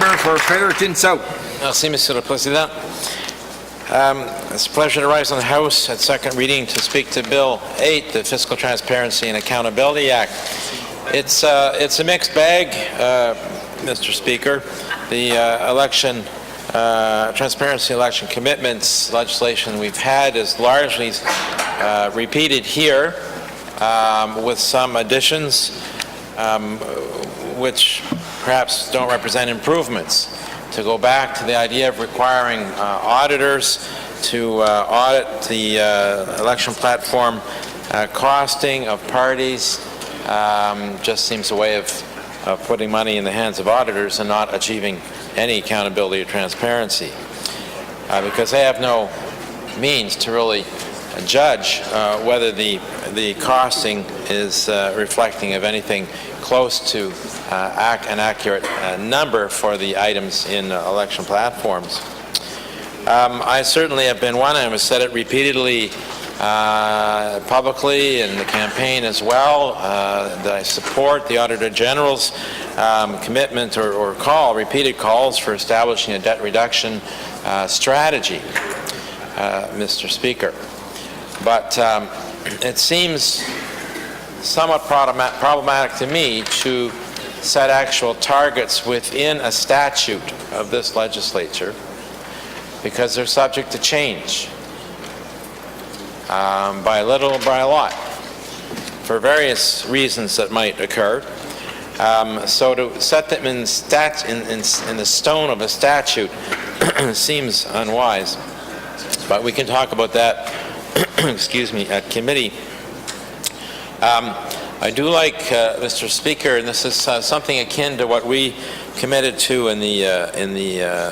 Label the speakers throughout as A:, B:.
A: member for Fredericton South.
B: Merci, Monsieur le Président. It's a pleasure to rise in the House at second reading to speak to Bill 8, the Fiscal Transparency and Accountability Act. It's a mixed bag, Mr. Speaker. The transparency election commitments legislation we've had is largely repeated here with some additions which perhaps don't represent improvements. To go back to the idea of requiring auditors to audit the election platform costing of parties just seems a way of putting money in the hands of auditors and not achieving any accountability or transparency, because they have no means to really judge whether the costing is reflecting of anything close to an accurate number for the items in election platforms. I certainly have been one, and I've said it repeatedly publicly in the campaign as well, that I support the Auditor General's commitment or repeated calls for establishing a debt reduction strategy, Mr. Speaker. But it seems somewhat problematic to me to set actual targets within a statute of this legislature, because they're subject to change by little or by a lot for various reasons that might occur. So to set them in the stone of a statute seems unwise. But we can talk about that excuse me, at committee. I do like, Mr. Speaker, and this is something akin to what we committed to in the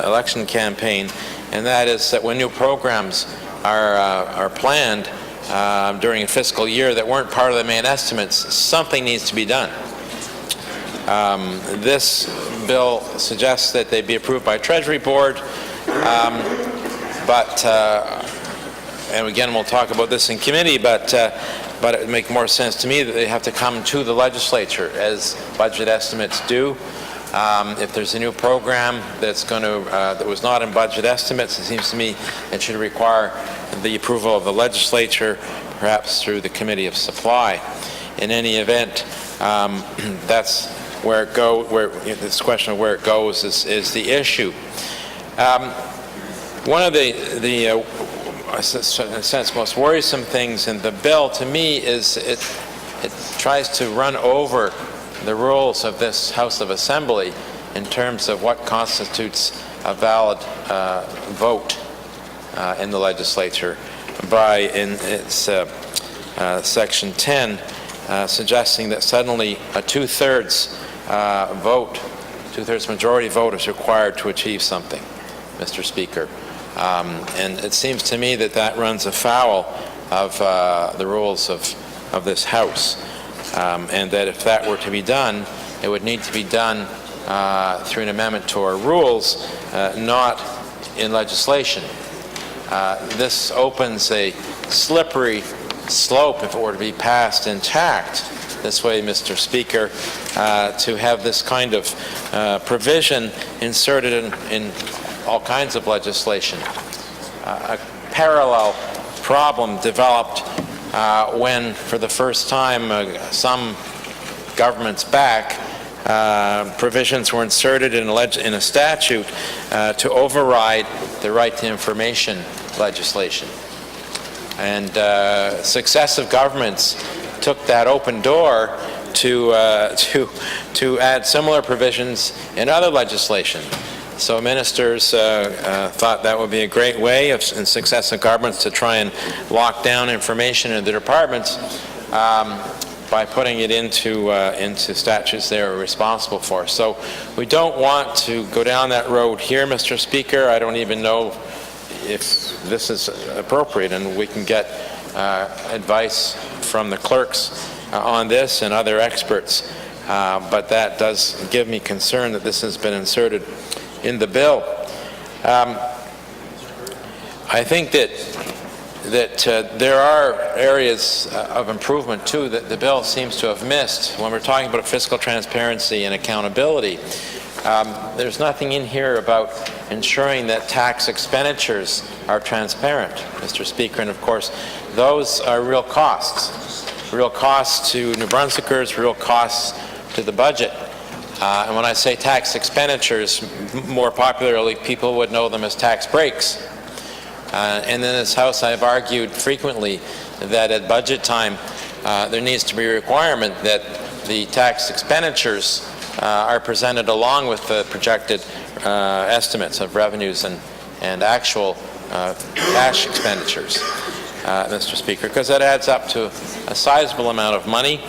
B: election campaign, and that is that when new programs are planned during a fiscal year that weren't part of the main estimates, something needs to be done. This bill suggests that they be approved by Treasury Board, and again, we'll talk about this in committee, but it would make more sense to me that they have to come to the legislature as budget estimates do. If there's a new program that's going to that was not in budget estimates, it seems to me it should require the approval of the legislature, perhaps through the Committee of Supply. In any event, that's where it goes. This question of where it goes is the issue. One of the in a sense, most worrisome things in the bill to me is it tries to run over the rules of this House of Assembly in terms of what constitutes a valid vote in the legislature by, in its Section 10, suggesting that suddenly a two-thirds majority vote is required to achieve something, Mr. Speaker. And it seems to me that runs afoul of the rules of this House, and that if that were to be done, it would need to be done through an amendment to our rules, not in legislation. This opens a slippery slope, if it were to be passed intact this way, Mr. Speaker, to have this kind of provision inserted in all kinds of legislation. A parallel problem developed when, for the first time, some governments back, provisions were inserted in a statute to override the right to information legislation. And successive governments took that open door to add similar provisions in other legislation. So ministers thought that would be a great way in successive governments to try and lock down information in the departments by putting it into statutes they are responsible for. So we don't want to go down that road here, Mr. Speaker. I don't even know if this is appropriate, and we can get advice from the clerks on this and other experts. But that does give me concern that this has been inserted in the bill. I think that there are areas of improvement too that the bill seems to have missed when we're talking about fiscal transparency and accountability. There's nothing in here about ensuring that tax expenditures are transparent, Mr. Speaker, and of course those are real costs to New Brunswickers, real costs to the budget. And when I say tax expenditures, more popularly people would know them as tax breaks. And in this House I've argued frequently that at budget time there needs to be a requirement that the tax expenditures are presented along with the projected estimates of revenues and actual cash expenditures, Mr. Speaker, because that adds up to a sizable amount of money.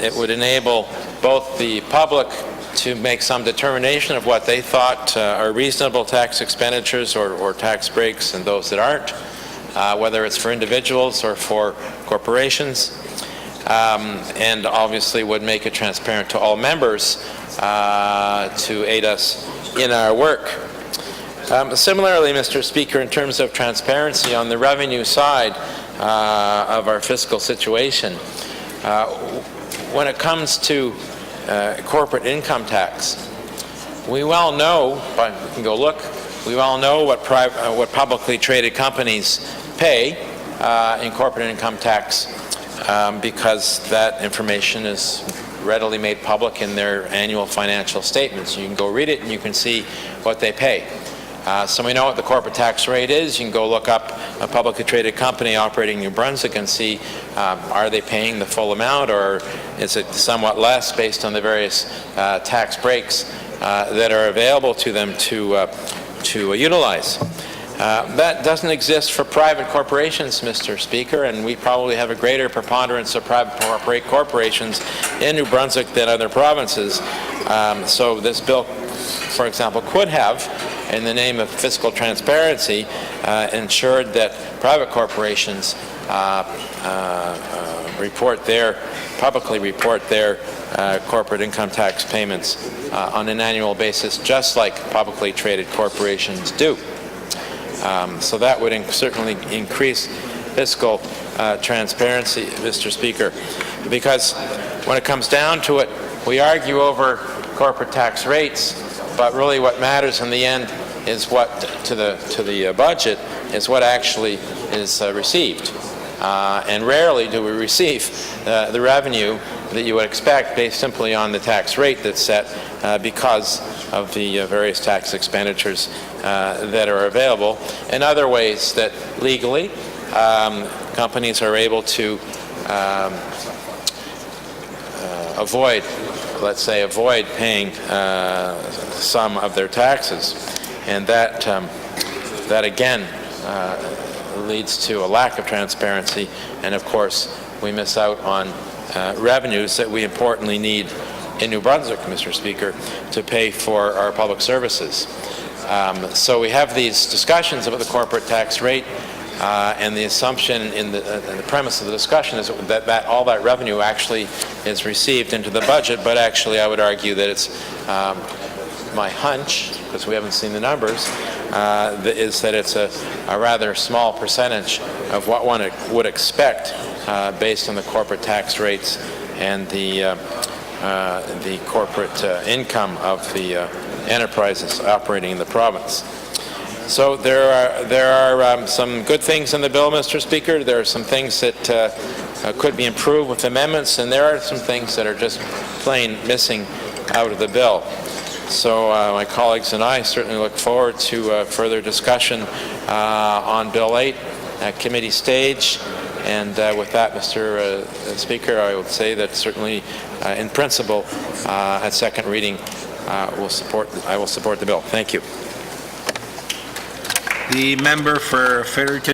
B: It would enable both the public to make some determination of what they thought are reasonable tax expenditures or tax breaks and those that aren't, whether it's for individuals or for corporations, and obviously would make it transparent to all members to aid us in our work. Similarly, Mr. Speaker, in terms of transparency on the revenue side of our fiscal situation, when it comes to corporate income tax, we well know, but we can go look, we all know what publicly traded companies pay in corporate income tax because that information is readily made public in their annual financial statements. You can go read it and you can see what they pay. So we know what the corporate tax rate is. You can go look up a publicly traded company operating in New Brunswick and see are they paying the full amount, or is it somewhat less based on the various tax breaks that are available to them to utilize. That doesn't exist for private corporations, Mr. Speaker, and we probably have a greater preponderance of private corporations in New Brunswick than other provinces. So this bill, for example, could have, in the name of fiscal transparency, ensured that private corporations publicly report their corporate income tax payments on an annual basis, just like publicly traded corporations do. So that would certainly increase fiscal transparency, Mr. Speaker, because when it comes down to it, we argue over corporate tax rates, but really what matters in the end is what to the budget is what actually is received, and rarely do we receive the revenue that you would expect based simply on the tax rate that's set because of the various tax expenditures that are available, and other ways that legally companies are able to avoid paying some of their taxes, and that again leads to a lack of transparency, and of course we miss out on revenues that we importantly need in New Brunswick, Mr. Speaker, to pay for our public services. So we have these discussions about the corporate tax rate, and the assumption in the premise of the discussion is that all that revenue actually is received into the budget, but actually I would argue that it's my hunch, because we haven't seen the numbers, is that it's a rather small percentage of what one would expect based on the corporate tax rates and the corporate income of the enterprises operating in the province. So there are some good things in the bill, Mr. Speaker. There are some things that could be improved with amendments, and there are some things that are just plain missing out of the bill. So my colleagues and I certainly look forward to further discussion on Bill 8 at committee stage. And with that, Mr. Speaker, I would say that certainly, in principle, at second reading, I will support the bill. Thank you.
A: The member for Fredericton.